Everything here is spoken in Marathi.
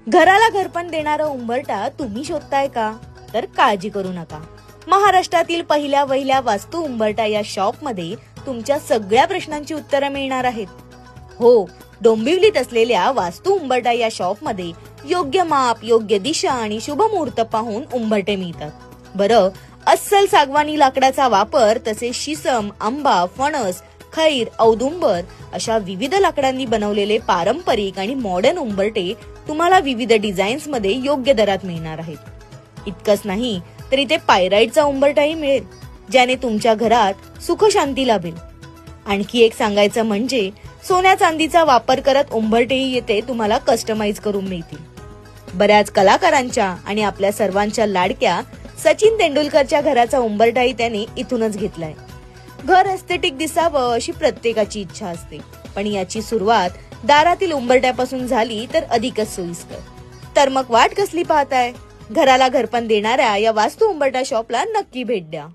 घराला घरपण देणारा उंबरठा तुम्ही शोधताय का? तर काळजी करू नका. महाराष्ट्रातील पहिल्या वहिल्या वास्तू उंबरठा या शॉप मध्ये तुमच्या सगळ्या प्रश्नांची उत्तरं मिळणार आहेत. हो, डोंबिवलीत असलेल्या वास्तू उंबरठा या शॉप मध्ये योग्य माप, योग्य दिशा आणि शुभ मुहूर्त पाहून उंबरठे मिळतात. बरं, अस्सल सागवानी लाकडाचा वापर तसेच शिसम, आंबा, फणस, खैर, औदुंबर अशा विविध लाकडांनी बनवलेले पारंपरिक आणि मॉडर्न उंबरटे तुम्हाला विविध डिझाईन्स मध्ये योग्य दरात मिळणार आहेत. इतकंच नाही तर इथे पायराईटचा उंबरठाही मिळेल, ज्याने तुमच्या घरात सुख शांती लाभेल. आणखी एक सांगायचं म्हणजे सोन्या चांदीचा वापर करत उंबरटेही येथे तुम्हाला कस्टमाइज करून मिळतील. बऱ्याच कलाकारांच्या आणि आपल्या सर्वांच्या लाडक्या सचिन तेंडुलकरच्या घराचा उंबरठाही त्याने इथूनच घेतलाय. घर एस्थेटिक दिसावं अशी प्रत्येकाची इच्छा असते, पण याची सुरुवात दारातील उंबरट्यापासून झाली तर अधिकच सोयीस्कर. तर मग वाट कसली पाहताय? घराला घरपण देणाऱ्या या वास्तू उंबरठा शॉपला नक्की भेट द्या.